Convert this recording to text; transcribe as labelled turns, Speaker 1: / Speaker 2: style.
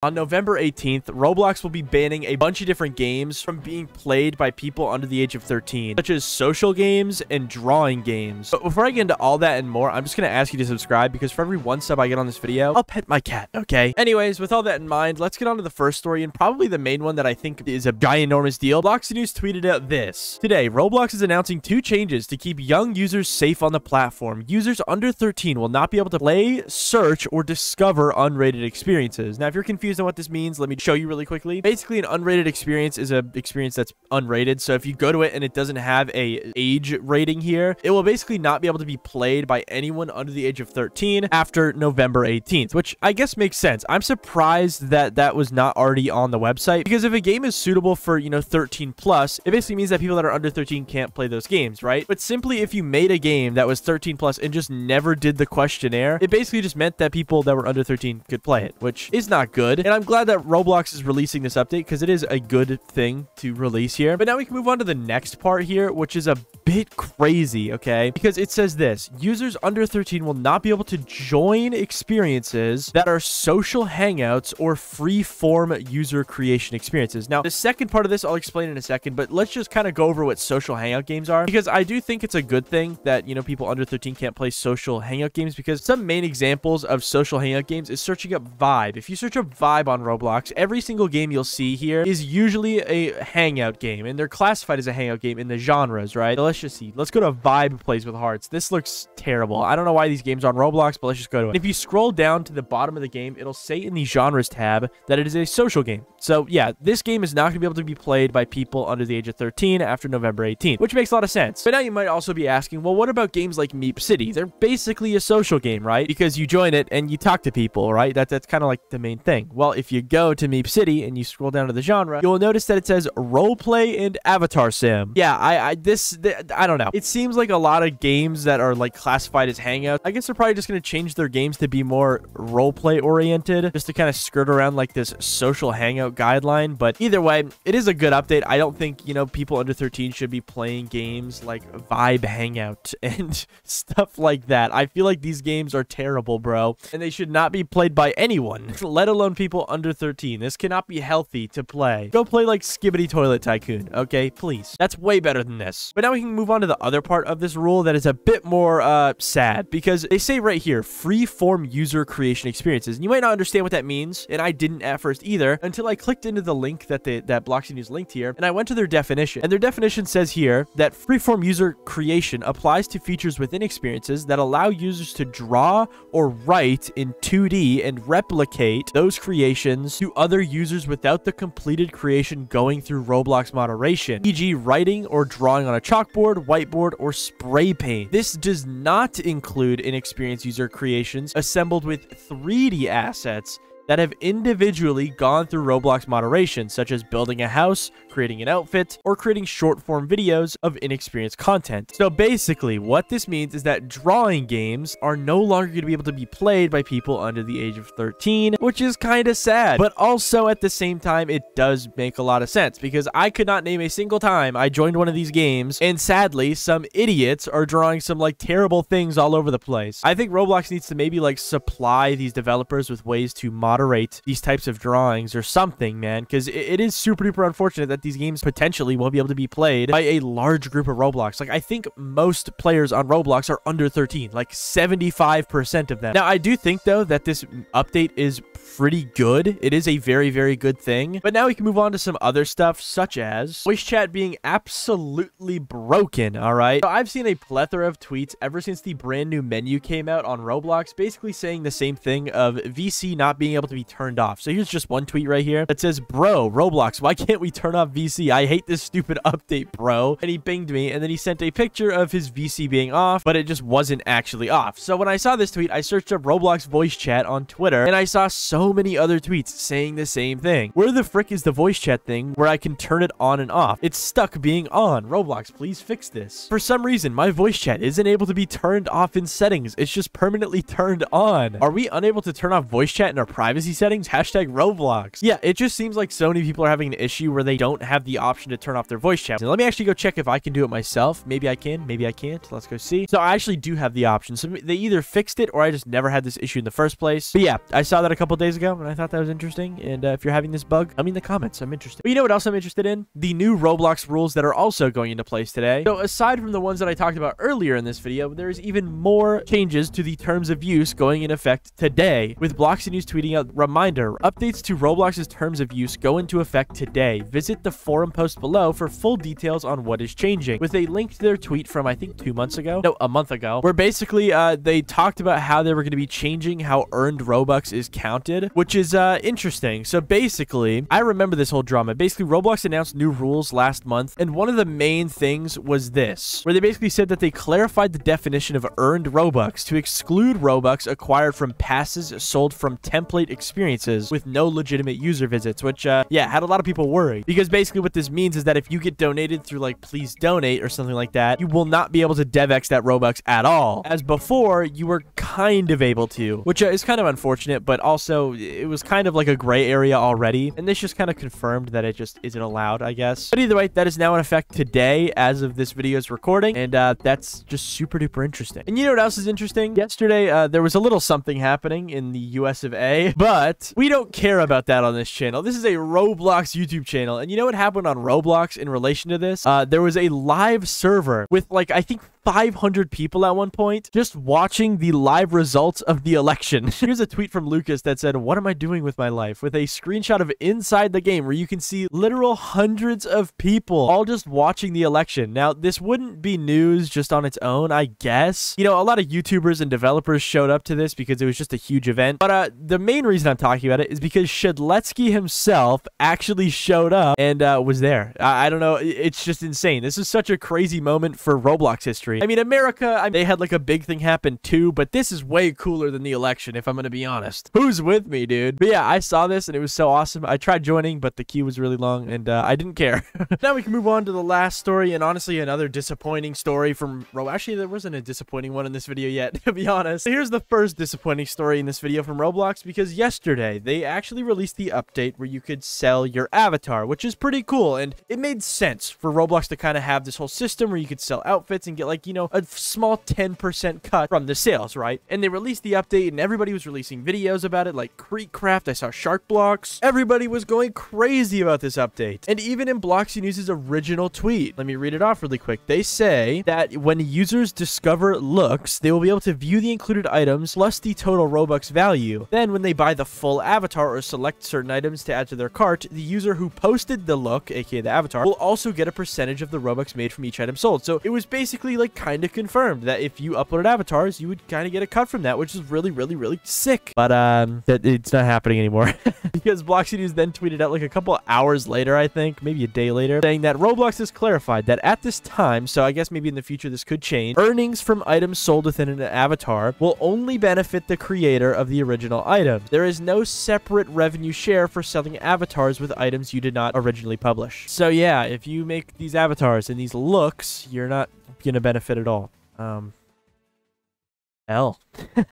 Speaker 1: On November 18th, Roblox will be banning a bunch of different games from being played by people under the age of 13, such as social games and drawing games. But before I get into all that and more, I'm just going to ask you to subscribe because for every 1 sub I get on this video, I'll pet my cat, okay? Anyways, with all that in mind, let's get on to the first story and probably the main one that I think is a ginormous deal. Bloxy News tweeted out this. Today, Roblox is announcing 2 changes to keep young users safe on the platform. Users under 13 will not be able to play, search, or discover unrated experiences. Now, if you're confused on what this means, let me show you really quickly. Basically, an unrated experience is an experience that's unrated. So if you go to it and it doesn't have a age rating here, it will basically not be able to be played by anyone under the age of 13 after November 18th, which I guess makes sense. I'm surprised that that was not already on the website because if a game is suitable for, 13 plus, it basically means that people that are under 13 can't play those games, right? But simply if you made a game that was 13 plus and just never did the questionnaire, it basically just meant that people that were under 13 could play it, which is not good. And I'm glad that Roblox is releasing this update because it is a good thing to release here. But now we can move on to the next part here, which is a bit crazy, okay? Because it says this: users under 13 will not be able to join experiences that are social hangouts or free-form user creation experiences. Now, the second part of this I'll explain in a second, but let's just kind of go over what social hangout games are because I do think it's a good thing that, people under 13 can't play social hangout games because some main examples of social hangout games is searching up Vibe. If you search up Vibe on Roblox, every single game you'll see here is usually a hangout game, and they're classified as a hangout game in the genres, right? So let's just see. Let's go to Vibe Plays with Hearts. This looks terrible. I don't know why these games are on Roblox, but let's just go to it. And if you scroll down to the bottom of the game, it'll say in the genres tab that it is a social game. So yeah, this game is not going to be able to be played by people under the age of 13 after November 18th, which makes a lot of sense. But now you might also be asking, well, what about games like Meep City? They're basically a social game, right? Because you join it and you talk to people, right? That's kind of like the main thing. Well, if you go to Meep City and you scroll down to the genre, you'll notice that it says roleplay and avatar sim. Yeah, I don't know. It seems like a lot of games that are like classified as hangouts, I guess they're probably just going to change their games to be more roleplay oriented, just to kind of skirt around like this social hangout guideline. But either way, it is a good update. I don't think, people under 13 should be playing games like Vibe Hangout and stuff like that. I feel like these games are terrible, bro, and they should not be played by anyone, let alone people under 13. This cannot be healthy to play. Go play like Skibidi Toilet Tycoon, okay? Please. That's way better than this. But now we can move on to the other part of this rule that is a bit more sad because they say right here, free-form user creation experiences. And you might not understand what that means, and I didn't at first either until I clicked into the link that Bloxy News linked here, and I went to their definition. And their definition says here that free-form user creation applies to features within experiences that allow users to draw or write in 2D and replicate those creations to other users without the completed creation going through Roblox moderation, e.g. writing or drawing on a chalkboard, whiteboard, or spray paint. This does not include inexperienced user creations assembled with 3D assets that have individually gone through Roblox moderation, such as building a house, creating an outfit, or creating short-form videos of inexperienced content. So basically, what this means is that drawing games are no longer going to be able to be played by people under the age of 13, which is kind of sad. But also, at the same time, it does make a lot of sense, because I could not name a single time I joined one of these games, and sadly, some idiots are drawing some, terrible things all over the place. I think Roblox needs to maybe, supply these developers with ways to moderate these types of drawings or something, man, because it is super duper unfortunate that these games potentially won't be able to be played by a large group of Roblox. I think most players on Roblox are under 13, 75% of them. Now, I do think, though, that this update is pretty good. It is a very, very good thing. But now we can move on to some other stuff, such as voice chat being absolutely broken, all right? So I've seen a plethora of tweets ever since the brand new menu came out on Roblox, basically saying the same thing of VC not being able to be turned off. So here's just one tweet right here that says, bro, Roblox, why can't we turn off VC? I hate this stupid update, bro. And he binged me, and then he sent a picture of his VC being off, but it just wasn't actually off. So when I saw this tweet, I searched up Roblox voice chat on Twitter, and I saw so many other tweets saying the same thing. Where the frick is the voice chat thing where I can turn it on and off? It's stuck being on. Roblox, please fix this. For some reason, my voice chat isn't able to be turned off in settings. It's just permanently turned on. Are we unable to turn off voice chat in our privacy settings? Hashtag Roblox. Yeah, it just seems like so many people are having an issue where they don't have the option to turn off their voice chat. Now, let me actually go check if I can do it myself. Maybe I can, maybe I can't. Let's go see. So I actually do have the option. So they either fixed it or I just never had this issue in the first place. But yeah, I saw that a couple days days ago, and I thought that was interesting. And if you're having this bug, I mean, the comments, I'm interested. But you know what else I'm interested in? The new Roblox rules that are also going into place today. So aside from the ones that I talked about earlier in this video, there's even more changes to the terms of use going in effect today, with Bloxy News tweeting out, reminder, updates to Roblox's terms of use go into effect today. Visit the forum post below for full details on what is changing, with a link to their tweet from, I think, 2 months ago. No, a month ago, where basically they talked about how they were going to be changing how earned Robux is counted, which is interesting. So basically, I remember this whole drama. Basically, Roblox announced new rules last month, and one of the main things was this, where they basically said that they clarified the definition of earned Robux to exclude Robux acquired from passes sold from template experiences with no legitimate user visits, which, yeah, had a lot of people worried. Because basically what this means is that if you get donated through, like, please donate or something like that, you will not be able to DevX that Robux at all. As before, you were kind of able to, which is kind of unfortunate, but also it was kind of like a gray area already. And this just kind of confirmed that it just isn't allowed, I guess. But either way, that is now in effect today as of this video's recording. And that's just super duper interesting. And you know what else is interesting? Yesterday, there was a little something happening in the US of A, but we don't care about that on this channel. This is a Roblox YouTube channel. And you know what happened on Roblox in relation to this? There was a live server with, like, I think 500 people at one point just watching the live results of the election. Here's a tweet from Lucas that said, "What am I doing with my life?" with a screenshot of inside the game where you can see literal hundreds of people all just watching the election. Now, this wouldn't be news just on its own, I guess. You know, a lot of YouTubers and developers showed up to this because it was just a huge event. But the main reason I'm talking about it is because Shedletsky himself actually showed up and was there. I don't know. It's just insane. This is such a crazy moment for Roblox history. I mean, America, they had like a big thing happen too, but this is way cooler than the election, if I'm going to be honest. Who's with me, dude? But yeah, I saw this and it was so awesome. I tried joining, but the queue was really long and I didn't care. Now we can move on to the last story, and honestly, another disappointing story from Roblox. Actually, there wasn't a disappointing one in this video yet, to be honest. So here's the first disappointing story in this video from Roblox, because yesterday they actually released the update where you could sell your avatar, which is pretty cool, and it made sense for Roblox to kind of have this whole system where you could sell outfits and get, like, you know, a small 10% cut from the sales, right? And they released the update and everybody was releasing videos about it, like Creekcraft. I saw Shark Blocks. Everybody was going crazy about this update. And even in Bloxy News' original tweet, let me read it off really quick. They say that when users discover looks, they will be able to view the included items plus the total Robux value. Then when they buy the full avatar or select certain items to add to their cart, the user who posted the look, aka the avatar, will also get a percentage of the Robux made from each item sold. So it was basically like kind of confirmed that if you uploaded avatars, you would kind of get a cut from that, which is really, really, really sick. But that it's not happening anymore because Bloxy News then tweeted out like a couple hours later, I think, maybe a day later, saying that Roblox has clarified that at this time, so I guess maybe in the future this could change, earnings from items sold within an avatar will only benefit the creator of the original item. There is no separate revenue share for selling avatars with items you did not originally publish. So yeah, if you make these avatars and these looks, you're not gonna benefit at all. L.